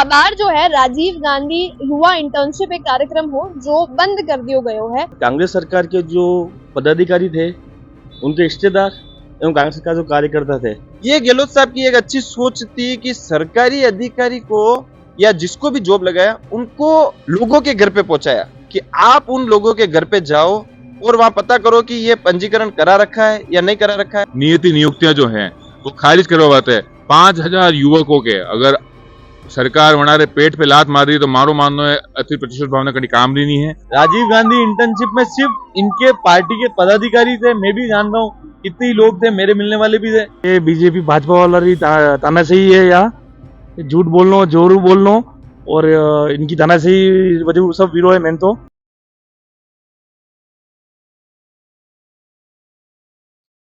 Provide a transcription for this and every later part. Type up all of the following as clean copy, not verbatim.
बार जो है राजीव गांधी युवा इंटर्नशिप एक कार्यक्रम हो जो बंद कर दियो गयो है। कांग्रेस सरकार के जो पदाधिकारी थे, उनके रिश्तेदार एवं कांग्रेस सरकार जो कार्यकर्ता थे, ये गहलोत साहब की एक अच्छी सोच थी कि सरकारी अधिकारी को या जिसको भी जॉब लगाया उनको लोगों के घर पे पहुंचाया कि आप उन लोगों के घर पे जाओ और वहां पता करो कि ये पंजीकरण करा रखा है या नहीं करा रखा है। नियति नियुक्तियां जो हैं वो खारिज करवाते हैं। 5,000 युवकों के अगर सरकार हमारे पेट पे लात मार रही है तो मारो मानो है अति प्रतिशत भावना कभी काम नहीं है। राजीव गांधी इंटर्नशिप में सिर्फ इनके पार्टी के पदाधिकारी थे। मैं भी जानता हूँ कितने लोग थे, मेरे मिलने वाले भी थे। ये बीजेपी भाजपा वाला तानाशाही है, यहाँ झूठ बोलना, जोरू बोलना और इनकी तानाशाही वजह सब विरोध है। मैं तो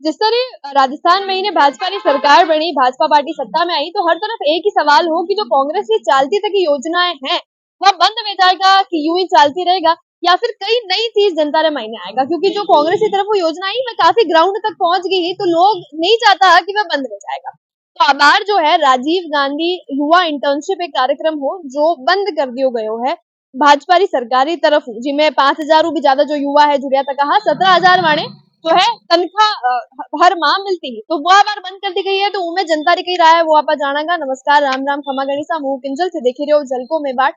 जिस तरह राजस्थान में ही भाजपा की सरकार बनी, भाजपा पार्टी सत्ता में आई, तो हर तरफ एक ही सवाल हो कि जो कांग्रेस की चालती तक की योजनाएं हैं वह बंद हो जाएगा कि यूं ही चलती रहेगा या फिर कई नई चीज जनता रे मायने आएगा। क्योंकि जो कांग्रेस की तरफ वो योजना आई वह काफी ग्राउंड तक पहुंच गई है, तो लोग नहीं चाहता कि वह बंद हो जाएगा। तो बार जो है राजीव गांधी युवा इंटर्नशिप एक कार्यक्रम हो जो बंद कर दियो गयो है भाजपा की सरकारी तरफ, जिनमें 5,000 भी ज्यादा जो युवा है जुड़िया तक कहा 17,000 वाणे जो है तनख्वाह हर माह मिलती है, तो वह बार बंद कर दी गई है। तो उनमें जनता री कही रहा है वो आप जानागा। नमस्कार, राम राम, खमा गणिसा, मुंह किंजल से देखी रहे हो जलको में बाट।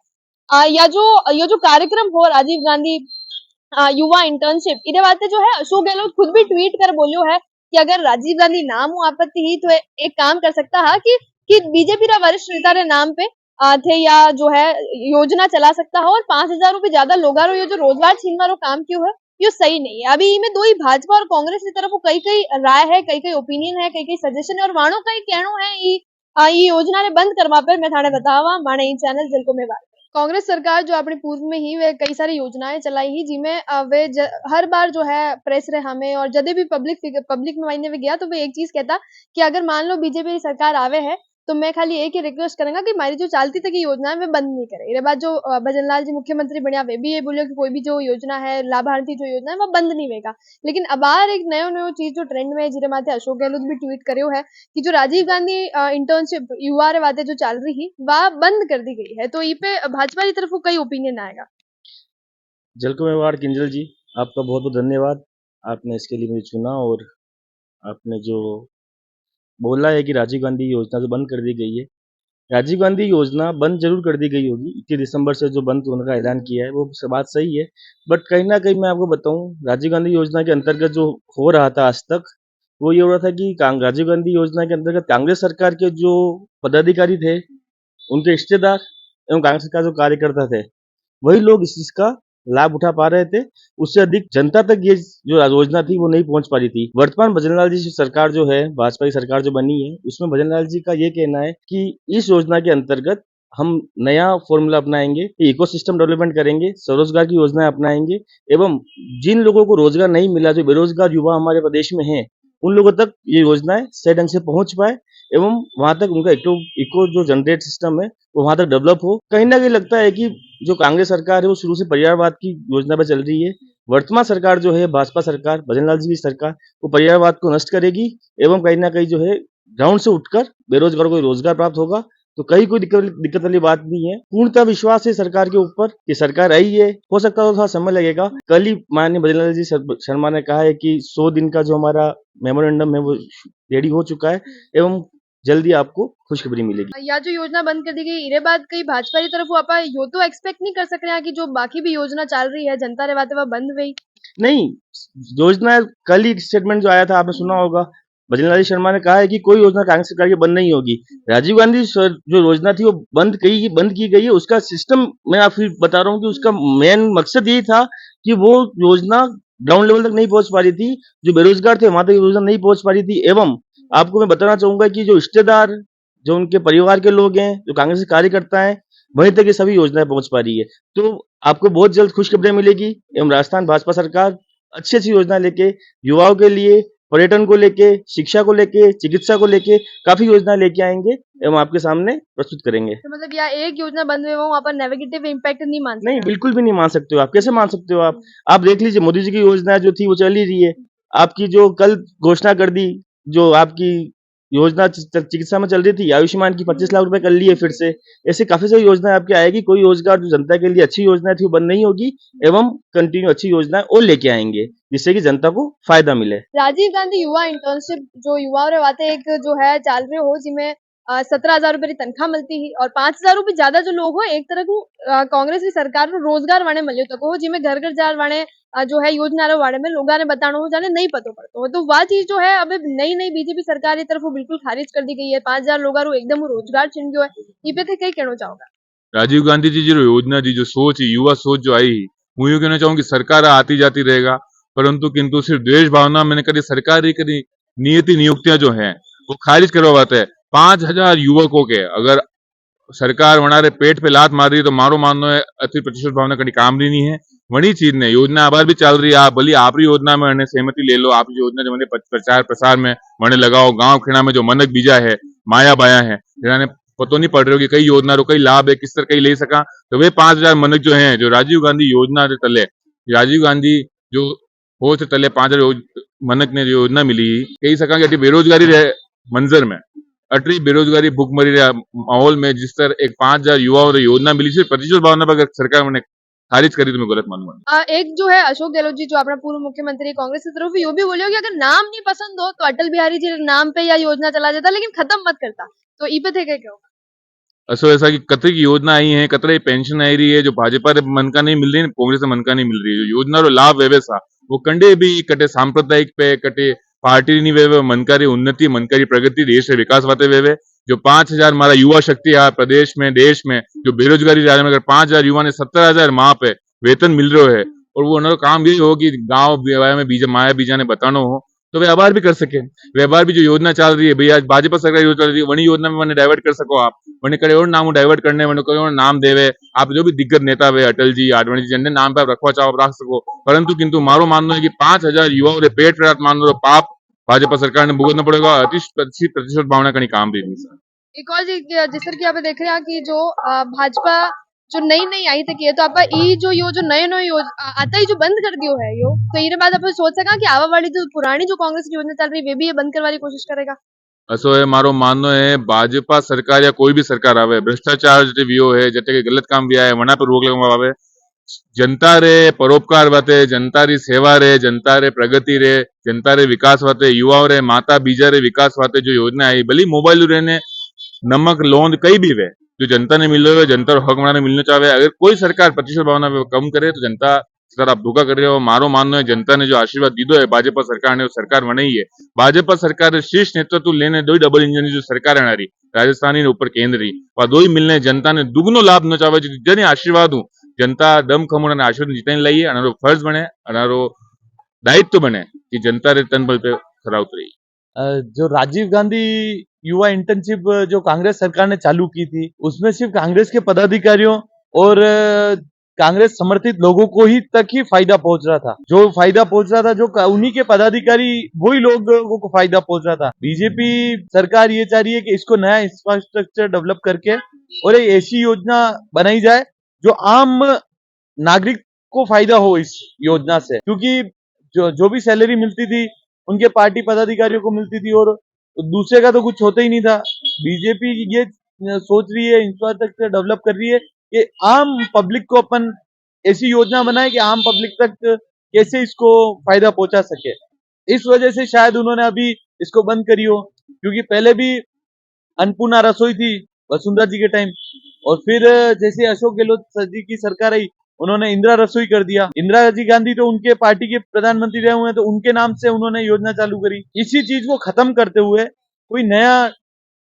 ये जो कार्यक्रम हो राजीव गांधी युवा इंटर्नशिप, इधे बातें जो है अशोक गहलोत खुद भी ट्वीट कर बोलियो है कि अगर राजीव गांधी नाम हो आपत्ति ही तो एक काम कर सकता है कि बीजेपी रा वरिष्ठ नेता रे नाम पे थे या जो है योजना चला सकता है। और 5,000 भी ज्यादा लोगारो ये जो रोजगार छीनवा रो काम क्यों है, ये सही नहीं है। अभी इनमें दो ही भाजपा और कांग्रेस की तरफ कई कई राय है, कई कई ओपिनियन है, कई कई सजेशन है और वाणो का ही कहना है ये योजना ने बंद करवा पर मैं थाने बतावा माने चैनल जल को में बात। कांग्रेस सरकार जो अपने पूर्व में ही वे कई सारी योजनाएं चलाई ही, जिनमें हर बार जो है प्रेस रहे हमें और जब भी पब्लिक में मायने में गया तो वे एक चीज कहता कि अगर मान लो बीजेपी की सरकार आवे है तो मैं खाली एक ही रिक्वेस्ट करूंगा कि हमारी जो चालती तक की योजना है वे बंद नहीं करे। ये बात जो भजन लाल जी मुख्यमंत्री बनिया वे भी ये बोलियो कि कोई भी जो योजना है लाभार्थी जो योजना है वो बंद नहीं होगा। लेकिन अब एक नयो चीज जो ट्रेंड में है जिरे माथे अशोक गहलोत भी ट्वीट करो है कि जो राजीव गांधी इंटर्नशिप युवा रे बातें जो चल रही है वह बंद कर दी गई है। तो ये पे भाजपा की तरफ कई ओपिनियन आएगा। जलको मेवाड़ किंजल जी, आपका बहुत बहुत धन्यवाद। आपने इसके लिए मुझे चुना और आपने जो बोला है कि राजीव गांधी योजना जो बंद कर दी गई है, राजीव गांधी योजना बंद जरूर कर दी गई होगी। 21 दिसंबर से जो बंद होने का ऐलान किया है वो बात सही है, बट कहीं ना कहीं मैं आपको बताऊं, राजीव गांधी योजना के अंतर्गत जो हो रहा था आज तक वो ये हो रहा था कि राजीव गांधी योजना के अंतर्गत कांग्रेस सरकार के जो पदाधिकारी थे, उनके रिश्तेदार एवं कांग्रेस सरकार जो कार्यकर्ता थे, वही लोग इस चीज का लाभ उठा पा रहे थे। उससे अधिक जनता तक ये जो योजना थी वो नहीं पहुंच पा रही थी। वर्तमान भजनलाल जी की सरकार जो है, भाजपा की सरकार जो बनी है, उसमें भजनलाल जी का ये कहना है कि इस योजना के अंतर्गत हम नया फॉर्मूला अपनाएंगे, इकोसिस्टम डेवलपमेंट करेंगे, स्वरोजगार की योजनाएं अपनाएंगे एवं जिन लोगों को रोजगार नहीं मिला, जो बेरोजगार युवा हमारे प्रदेश में हैं, उन लोगों तक ये योजनाएं सही ढंग से पहुंच पाए एवं वहां तक उनका इको जो जनरेट सिस्टम है वो वहां तक डेवलप हो। कहीं ना कहीं लगता है कि जो कांग्रेस सरकार है वो शुरू से परिवारवाद की योजना पर चल रही है। वर्तमान सरकार जो है, भाजपा सरकार, भजनलाल जी की सरकार, वो परिवारवाद को नष्ट करेगी एवं कहीं ना कहीं जो है ग्राउंड से उठकर बेरोजगारों को रोजगार प्राप्त होगा। तो कहीं कोई दिक्कत वाली बात नहीं है। पूर्णतः विश्वास है सरकार के ऊपर कि सरकार आई है। हो सकता है थोड़ा समय लगेगा। कल ही माननीय भजनलाल जी शर्मा ने कहा है कि 100 दिन का जो हमारा मेमोरेंडम है वो रेडी हो चुका है एवं जल्दी आपको खुशखबरी मिलेगी। या जो योजना बंद कर दी गई इरे बाद कई भाजपा की तरफ आप यो तो एक्सपेक्ट नहीं कर सक रहे हैं कि जो बाकी भी योजना चल रही है जनता रे बातें वह बंद हुई नहीं। योजना कल ही स्टेटमेंट जो आया था आपने सुना होगा, भजनलाल शर्मा ने कहा है कि कोई योजना कांग्रेस सरकार की बंद नहीं होगी। राजीव गांधी जो योजना थी वो बंद की गई है। उसका सिस्टम मैं आप फिर बता रहा हूँ कि उसका मेन मकसद यही था कि वो योजना ग्राउंड लेवल तक नहीं पहुंच पा रही थी, जो बेरोजगार थे वहां तक योजना नहीं पहुंच पा रही थी। एवं आपको मैं बताना चाहूंगा कि जो रिश्तेदार, जो उनके परिवार के लोग हैं, जो कांग्रेस के कार्यकर्ता हैं, वहीं तक ये सभी योजनाएं पहुंच पा रही है। तो आपको बहुत जल्द खुशखबरी मिलेगी एवं राजस्थान भाजपा सरकार अच्छी अच्छी योजना लेके युवाओं के लिए, पर्यटन को लेके, शिक्षा को लेके, चिकित्सा को लेके काफी योजनाएं लेके आएंगे एवं आपके सामने प्रस्तुत करेंगे। तो मतलब या एक योजना बंद हुई वहाँ पर नेगेटिव इम्पैक्ट नहीं मान सकते? नहीं, बिल्कुल भी नहीं मान सकते हो आप। कैसे मान सकते हो आप देख लीजिए, मोदी जी की योजना जो थी वो चल ही रही है। आपकी जो कल घोषणा कर दी, जो आपकी योजना चिकित्सा में चल रही थी, आयुष्मान की 25 लाख रुपए कर लिए फिर से। ऐसे काफी सारी योजनाएं आपकी आएगी। कोई रोजगार जो जनता के लिए अच्छी योजना थी वो बंद नहीं होगी, एवं कंटिन्यू अच्छी योजनाएं और लेके आएंगे जिससे कि जनता को फायदा मिले। राजीव गांधी युवा इंटर्नशिप जो युवाओं रे वाते एक जो है चाल रहे हो जिसमें 17,000 रुपए की तनख्वाह मिलती है और 5,000 रुपए ज्यादा जो लोग हो एक तरह को कांग्रेस की सरकार रो रोजगार वाणे मिलियो तको हो जिसमें घर घर जार वाणे जो है योजना रे वाणे में लोगा ने बतानो हो जाने नहीं पतो पड़तो हो तो वह चीज जो है अब नई नई बीजेपी सरकार की तरफ बिल्कुल खारिज कर दी गई है। 5,000 लोगा रो एकदम रोजगार छिन गयो है। ई पे थे कई कहना चाहोगा? राजीव गांधी जी जो योजना जी जो सोच युवा सोच जो आई હું એવું કહેना चाहूँ कि सरकार आती जाती रहेगा परंतु किंतु सिर्फ द्वेष भावना मैंने कभी सरकार की कभी नियति नियुक्तियां जो हैं वो खारिज करवाते हैं। 5,000 युवकों के अगर सरकार वनारे पेट पे लात मार रही है तो मारो माननो है अति प्रतिशत भावना कभी काम रही नहीं है। वही चीज ने योजना आबार भी चल रही है आप भली आपरी योजना में मैंने सहमति ले लो आप योजना जो मैंने प्रचार प्रसार में मैंने लगाओ गांव खेड़ा में जो मनक बीजा है माया बाया है जिन्होंने पतो नहीं पड़ रहा कि कई योजना रो कई लाभ है किस तरह कई ले सका तो वे 5,000 मनक जो है जो राजीव गांधी योजना के तले राजीव गांधी जो हो से तले 5,000 मनक ने जो योजना मिली कही सका कि बेरोजगारी रहे मंजर में अटरी बेरोजगारी भूखमरी माहौल में जिस तरह एक 5,000 युवाओं को योजना मिली है प्रतिशत भावना पर अगर सरकार ने खारिज करी तो मैं गलत मानूंगा। एक जो है अशोक गहलोत जी जो अपना पूर्व मुख्यमंत्री कांग्रेस की तरफ यो भी बोलियो कि अगर नाम नहीं पसंद हो तो अटल बिहारी जी नाम पे या योजना चला जाता लेकिन खत्म मत करता तो ई पे थे क्या कहो? असो ऐसा कि कतरे की योजना आई है कतरे पेंशन आई रही है जो भाजपा रे मन का नहीं मिल रही है कांग्रेस से मन का नहीं मिल रही है जो योजना रो लाभ वेवे सा वो कंडे भी कटे सांप्रदायिक पे कटे पार्टी नहीं वेवे मनकारी उन्नति मनकारी प्रगति देश के विकास वाते वेवे जो 5,000 हमारा युवा शक्ति है प्रदेश में देश में जो बेरोजगारी जा रही है अगर 5,000 युवा ने 17,000 माह पे वेतन मिल रहा है और वो उन्होंने काम यही हो कि गाँव में बीजा माया बीजा ने बताना हो तो वे आभार भी कर सके व्यापार भी जो योजना चल रही है भैया भाजपा सरकार योजना चल रही है वही योजना में मैंने डाइवर्ट कर सको आप वने करे और नाम डाइवर्ट करने वने कोई और नाम देवे आप जो भी दिग्गज नेता वे अटल जी आडवाणी जी जिनने नाम पे आप रखवा चाहो आप रख सको परंतु किंतु मारो मानना है कि 5,000 युवाओं रे पेट रात मान लो पाप भाजपा सरकार ने भुगतना पड़ेगा प्रतिशत भावना का नहीं काम दे दी सर। एक और जिस तरह की आप देख रहे हैं कि जो भाजपा जो नई नई आई थी ये तो आपका ई जो यो जो नए नए आता ही जो बंद कर दियो है यो तो ये बाद आप सोच सका कि आवा वाली जो पुरानी जो कांग्रेस की योजना चल रही है वे भी ये बंद करने की कोशिश करेगा? असो है मारो माननो है भाजपा सरकार या कोई भी सरकार आवे भ्रष्टाचार जो वियो है जते के गलत काम भी आए वना पर रोक लगावा आवे जनता रे परोपकार वाते जनता री सेवा रे जनता रे प्रगति रे जनता रे विकास वाते युवाओं रे माता बीजा रे विकास वाते जो योजना आई भली मोबाइल रे ने नमक लोन कई भी वे जो जनता ने मिल रहे जनता हक मना मिलना चाहे अगर कोई सरकार प्रतिशत भावना पे कम करे तो जनता सर आप धोखा कर रहे हो मारो मानना है जनता ने जो आशीर्वाद दीदो है भाजपा सरकार ने वो सरकार बनाई है भाजपा सरकार शीर्ष नेतृत्व लेने दो ही डबल इंजन जो सरकार है राजस्थानी ने ऊपर केंद्र रही वह दो ही मिलने जनता ने दुगनो लाभ न चाहे जन आशीर्वाद हूँ जनता दम खमोड़ आशीर्वाद जीतने लाइए अनारो फर्ज बने अनारो दायित्व बने कि जनता रे तन बल पे खरा उतरी। जो राजीव गांधी युवा इंटर्नशिप जो कांग्रेस सरकार ने चालू की थी उसमें सिर्फ कांग्रेस के पदाधिकारियों और कांग्रेस समर्थित लोगों को ही तक ही फायदा पहुंच रहा था जो फायदा पहुंच रहा था जो उन्हीं के पदाधिकारी वही लोगों को फायदा पहुंच रहा था। बीजेपी सरकार ये चाह रही है कि इसको नया इंफ्रास्ट्रक्चर डेवलप करके और एक ऐसी योजना बनाई जाए जो आम नागरिक को फायदा हो इस योजना से क्योंकि जो भी सैलरी मिलती थी उनके पार्टी पदाधिकारियों को मिलती थी और दूसरे का तो कुछ होता ही नहीं था। बीजेपी ये सोच रही है इंफ्रास्ट्रक्चर डेवलप कर रही है कि आम पब्लिक को अपन ऐसी योजना बनाए कि आम पब्लिक तक कैसे इसको फायदा पहुंचा सके। इस वजह से शायद उन्होंने अभी इसको बंद करी हो क्योंकि पहले भी अन्नपूर्णा रसोई थी वसुंधरा जी के टाइम और फिर जैसे अशोक गहलोत जी की सरकार आई उन्होंने इंदिरा रसोई कर दिया। इंदिरा जी गांधी तो उनके पार्टी के प्रधानमंत्री रहे हुए हैं तो उनके नाम से उन्होंने योजना चालू करी। इसी चीज को खत्म करते हुए कोई नया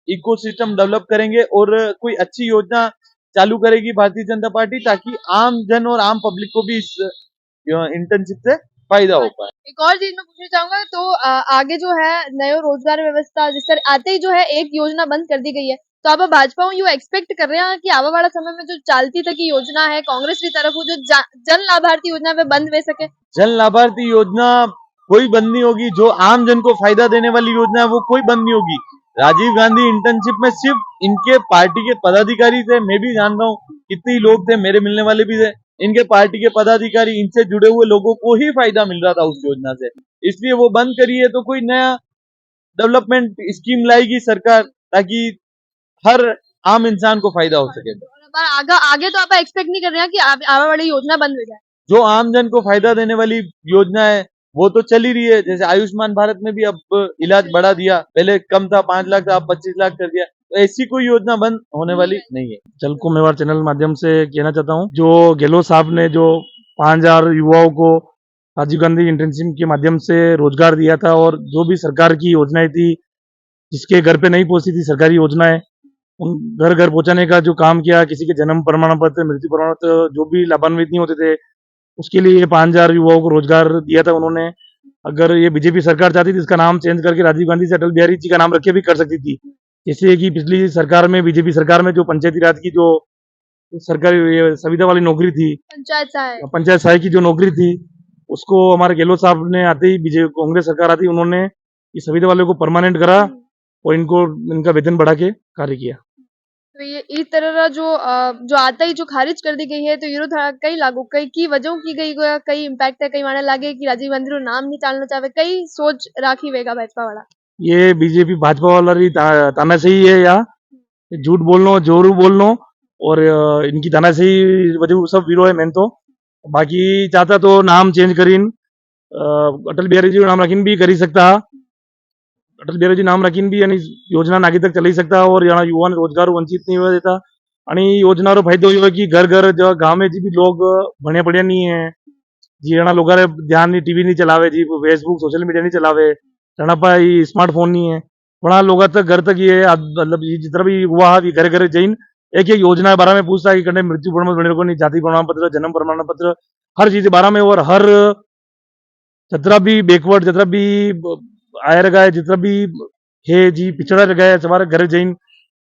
इकोसिस्टम डेवलप करेंगे और कोई अच्छी योजना चालू करेगी भारतीय जनता पार्टी ताकि आम जन और आम पब्लिक को भी इस इंटर्नशिप से फायदा हो पाए। एक और चीज मैं पूछना चाहूंगा तो आगे जो है नए रोजगार व्यवस्था जिस तरह आते ही जो है एक योजना बंद कर दी गई है तो अब भाजपा यू एक्सपेक्ट कर रहे हैं कि आवा वाला समय में जो चालती तक की योजना है कांग्रेस की तरफ जो जन लाभार्थी योजना पे बंद वे सके? जन लाभार्थी योजना कोई बंद नहीं होगी। जो आम जन को फायदा देने वाली योजना है वो कोई बंद नहीं होगी। राजीव गांधी इंटर्नशिप में सिर्फ इनके पार्टी के पदाधिकारी थे, मैं भी जान रहा हूँ कितने लोग थे, मेरे मिलने वाले भी थे, इनके पार्टी के पदाधिकारी इनसे जुड़े हुए लोगों को ही फायदा मिल रहा था उस योजना से, इसलिए वो बंद करी है। तो कोई नया डेवलपमेंट स्कीम लाएगी सरकार, ताकि हर आम इंसान को फायदा हो सके। पर आगे आगे तो आप एक्सपेक्ट नहीं कर रहे हैं कि आने वाली योजना बंद हो जाए। जो आम जन को फायदा देने वाली योजना है वो तो चल ही रही है। जैसे आयुष्मान भारत में भी अब इलाज बढ़ा दिया, पहले कम था 5 लाख था, अब 25 लाख कर दिया। तो ऐसी कोई योजना बंद होने वाली नहीं है। जल को मेवाड़ चैनल माध्यम से कहना चाहता हूँ, जो गहलोत साहब ने जो 5000 युवाओं को राजीव गांधी इंटर्नशिप के माध्यम से रोजगार दिया था, और जो भी सरकार की योजनाएं थी जिसके घर पे नहीं पहुंची थी सरकारी योजनाएं, उन घर घर पहुंचाने का जो काम किया, किसी के जन्म प्रमाण पत्र, मृत्यु प्रमाण पत्र जो भी लाभान्वित नहीं होते थे उसके लिए 5000 युवाओं को रोजगार दिया था उन्होंने। अगर ये बीजेपी सरकार चाहती थी इसका नाम चेंज करके राजीव गांधी से अटल बिहारी जी का नाम रख के भी कर सकती थी। जैसे कि पिछली सरकार में, बीजेपी सरकार में जो पंचायती राज की जो सरकारी ये संविदा वाली नौकरी थी, पंचायत सहायक की जो नौकरी थी, उसको हमारे गहलोत साहब ने आते ही, बीजेपी कांग्रेस सरकार आती उन्होंने इस संविदा वाले को परमानेंट करा और इनका वेतन बढ़ा के कार्य किया। तो ये इस तरह का जो आता ही जो खारिज कर दी गई है, तो विरोध कई लागू कई वजहों की गई कई इम्पैक्ट है, कई माने लागे कि राजीव गांधी रो नाम नहीं चालना चाहे, कई सोच राखी वेगा भाजपा वाला। ये बीजेपी भाजपा वाला री तानाशाही है, या झूठ बोलनो, जोरू बोलनो, और इनकी तानाशाही वजह सब विरोध है। मैं तो बाकी चाहता तो नाम चेंज करीन, अटल बिहारी जी नाम रखीन भी करी सकता, अटल बिहारी जी नाम रखीन भी आणि योजना आगे तक चलाई सकता, और यहाँ युवा रोजगार वंचित नहीं हुआ देता। आणि योजनारो फायदो यो है कि घर घर जो गांव में जी भी लोग भण्या पढ़िया नहीं है, जी यहाँ लोग ध्यान नहीं, टीवी नहीं चलावे जी, फेसबुक सोशल मीडिया नहीं चलावे, जना पाई स्मार्टफोन नहीं है, बड़ा लोग तक घर तक ये मतलब जितना भी युवा है घर घर जैन एक एक योजना के बारे में पूछता है कि कने मृत्यु प्रमाण पत्र को नहीं, जाति प्रमाण पत्र, जन्म प्रमाण पत्र, हर चीज के बारे में, और हर जितना भी बैकवर्ड, जितना भी आया रखा है, जितना भी है जी पिछड़ा रखा है, हमारे घर जैन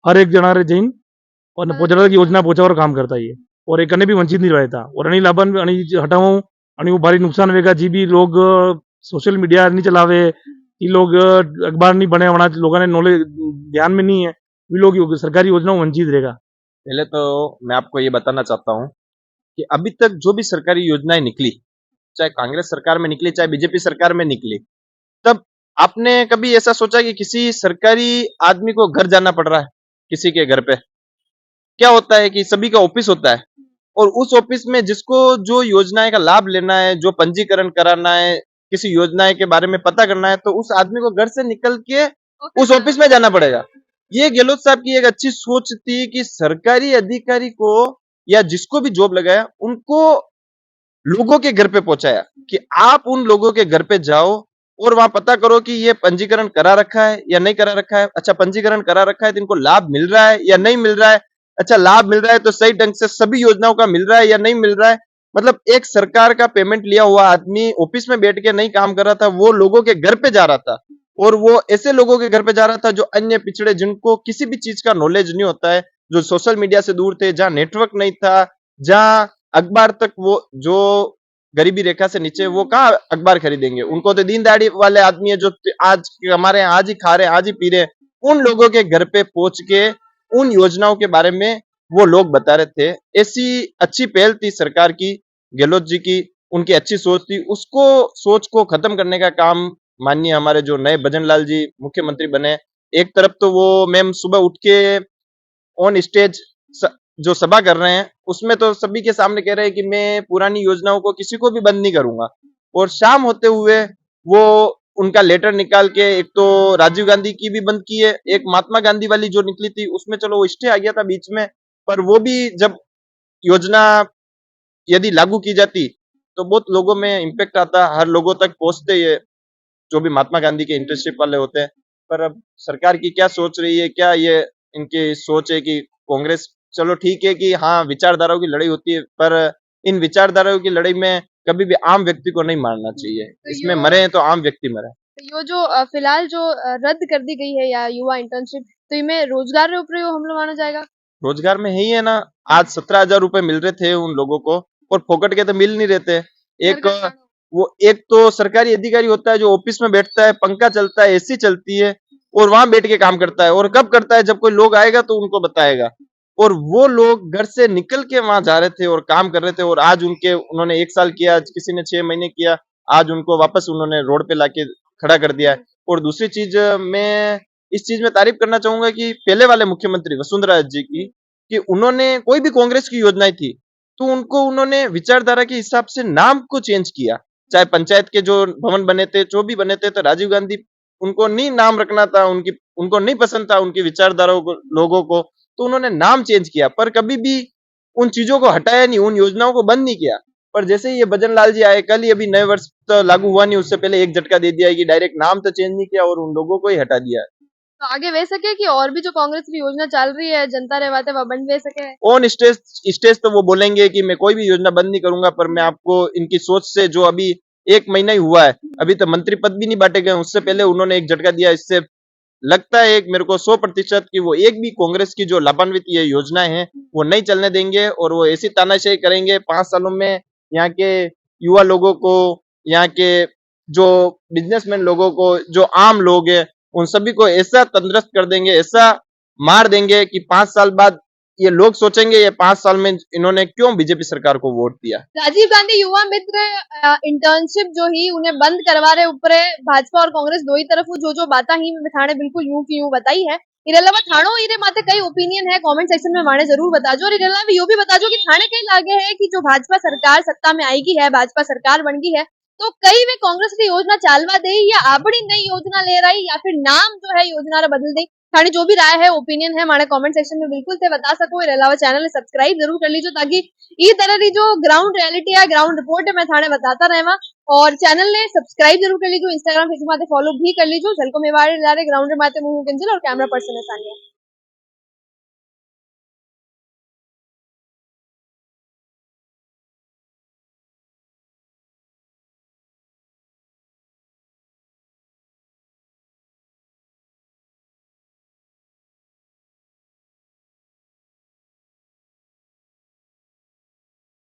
हर एक जना रे जैन और पोचड़ा की योजना पहुंचा और काम करता है, और एक कने भी वंचित नहीं रहता। और अणी लाभन अणी हटाओ अणी वो भारी नुकसान वेगा, जी भी लोग सोशल मीडिया नहीं चलावे, ये लोग अखबार नहीं बने होना, लोगों ने नॉलेज ध्यान में नहीं है, वे लोग सरकारी योजनाओं वंचित रहेगा। पहले तो मैं आपको ये बताना चाहता हूँ कि अभी तक जो भी सरकारी योजनाएं निकली, चाहे कांग्रेस सरकार में निकली, चाहे बीजेपी सरकार में निकली, तब आपने कभी ऐसा सोचा कि किसी सरकारी आदमी को घर जाना पड़ रहा है? किसी के घर पे क्या होता है कि सभी का ऑफिस होता है, और उस ऑफिस में जिसको जो योजनाएं का लाभ लेना है, जो पंजीकरण कराना है, किसी योजनाएं के बारे में पता करना है, तो उस आदमी को घर से निकल के उस ऑफिस में जाना पड़ेगा। ये गहलोत साहब की एक अच्छी सोच थी कि सरकारी अधिकारी को या जिसको भी जॉब लगाया उनको लोगों के घर पे पहुंचाया, कि आप उन लोगों के घर पे जाओ और वहां पता करो कि ये पंजीकरण करा रखा है या नहीं करा रखा है। अच्छा, पंजीकरण करा रखा है तो इनको लाभ मिल रहा है या नहीं मिल रहा है। अच्छा, लाभ मिल रहा है तो सही ढंग से सभी योजनाओं का मिल रहा है या नहीं मिल रहा है। मतलब एक सरकार का पेमेंट लिया हुआ आदमी ऑफिस में बैठ के नहीं काम कर रहा था, वो लोगों के घर पे जा रहा था, और वो ऐसे लोगों के घर पे जा रहा था जो अन्य पिछड़े, जिनको किसी भी चीज का नॉलेज नहीं होता है, जो सोशल मीडिया से दूर थे, जहां नेटवर्क नहीं था, जहां अखबार तक, वो जो गरीबी रेखा से नीचे, वो कहाँ अखबार खरीदेंगे। उनको तो दीन दयाड़ी वाले आदमी है जो आज हमारे यहाँ आज ही खा रहे हैं, आज ही पी रहे हैं, उन लोगों के घर पे पहुंच के उन योजनाओं के बारे में वो लोग बता रहे थे। ऐसी अच्छी पहल थी सरकार की, गहलोत जी की, उनकी अच्छी सोच थी। उसको सोच को खत्म करने का काम माननीय हमारे जो नए भजन लाल जी मुख्यमंत्री बने, एक तरफ तो वो मैम सुबह उठ के ऑन स्टेज जो सभा कर रहे हैं, उसमें तो सभी के सामने कह रहे हैं कि मैं पुरानी योजनाओं को किसी को भी बंद नहीं करूंगा, और शाम होते हुए वो उनका लेटर निकाल के एक तो राजीव गांधी की भी बंद की है, एक महात्मा गांधी वाली जो निकली थी उसमें चलो वो स्टे आ गया था बीच में, पर वो भी जब योजना यदि लागू की जाती तो बहुत लोगों में इम्पेक्ट आता, हर लोगों तक पहुंचते ये जो भी महात्मा गांधी के इंटर्नशिप वाले होते हैं। पर अब सरकार की क्या सोच रही है, क्या ये इनकी सोच है कि कांग्रेस, चलो ठीक है कि हाँ विचारधाराओं की लड़ाई होती है, पर इन विचारधाराओं की लड़ाई में कभी भी आम व्यक्ति को नहीं मारना चाहिए, इसमें मरे तो आम व्यक्ति मरे। यो जो फिलहाल जो रद्द कर दी गई है या युवा इंटर्नशिप, तो इनमें रोजगार के ऊपर हमला माना जाएगा। रोजगार में है ही है ना, आज 17,000 रुपए मिल रहे थे उन लोगों को, और फोकट के तो मिल नहीं रहे थे। एक तो सरकारी अधिकारी होता है जो ऑफिस में बैठता है, पंखा चलता है, एसी चलती है, और वहां बैठ के काम करता है, और कब करता है, जब कोई लोग आएगा तो उनको बताएगा, और वो लोग घर से निकल के वहां जा रहे थे और काम कर रहे थे। और आज उन्होंने 1 साल किया, किसी ने 6 महीने किया, आज उनको वापस उन्होंने रोड पे लाके खड़ा कर दिया है। और दूसरी चीज मैं इस चीज में तारीफ करना चाहूंगा कि पहले वाले मुख्यमंत्री वसुंधरा जी की, कि उन्होंने कोई भी कांग्रेस की योजनाएं थी तो उनको उन्होंने विचारधारा के हिसाब से नाम को चेंज किया। चाहे पंचायत के जो भवन बने थे, जो भी बने थे, तो राजीव गांधी उनको नहीं नाम रखना था, उनको नहीं पसंद था उनकी विचारधाराओं को, लोगों को, तो उन्होंने नाम चेंज किया, पर कभी भी उन चीजों को हटाया नहीं, उन योजनाओं को बंद नहीं किया। पर जैसे ही ये भजन लाल जी आए, कल ही अभी नए वर्ष तो लागू हुआ नहीं, उससे पहले एक झटका दे दिया है कि डायरेक्ट नाम तो चेंज नहीं किया और उन लोगों को ही हटा दिया। तो आगे वे सके कि और भी जो कांग्रेस की योजना चल रही है जनता रे बातें वह बंद वे सके। ऑन स्टेज तो वो बोलेंगे कि मैं कोई भी योजना बंद नहीं करूंगा, पर मैं आपको इनकी सोच से, जो अभी 1 महीना ही हुआ है, अभी तो मंत्री पद भी नहीं बांटे गए, उससे पहले उन्होंने एक झटका दिया। इससे लगता है एक मेरे को 100% कि वो एक भी कांग्रेस की जो लाभान्वित ये योजनाएं हैं वो नहीं चलने देंगे, और वो ऐसी तानाशाही करेंगे 5 सालों में। यहाँ के युवा लोगों को, यहाँ के जो बिजनेसमैन लोगों को, जो आम लोग हैं, उन सभी को ऐसा तंदुरुस्त कर देंगे, ऐसा मार देंगे कि 5 साल बाद ये लोग सोचेंगे ये 5 साल में इन्होंने क्यों बीजेपी सरकार को वोट दिया। राजीव गांधी युवा मित्र इंटर्नशिप जो ही उन्हें बंद करवा रहे ऊपर भाजपा और कांग्रेस दो ही तरफ जो बात ही थाने बिल्कुल यूं की यूं बताई है। इरे अलावा थाणो इरे माते कई ओपिनियन है कमेंट सेक्शन में माने जरूर बताजो, और इरे अलावा यो भी बताजो कि थाने कई लागे है कि जो भाजपा सरकार सत्ता में आएगी है, भाजपा सरकार बन गई है, तो कई वे कांग्रेस की योजना चालवा दे या अपनी नई योजना ले रही या फिर नाम जो है योजना रा बदल दे। थाने जो भी राय है ओपिनियन है माने कमेंट सेक्शन में बिल्कुल से बता सको। इसके अलावा चैनल ने सब्सक्राइब जरूर कर लीजिए ताकि ये तरह की जो ग्राउंड रियलिटी है, ग्राउंड रिपोर्ट है, मैं थाने बताता रहवा। और चैनल ने सब्सक्राइब जरूर कर लीजिए, इंस्टाग्राम फेसबुक माते फॉलो भी कर लीजिए। झलको मेवाड़ी लारे ग्राउंड माते मुंह किंजल और कैमरा पर्सन है सानिया।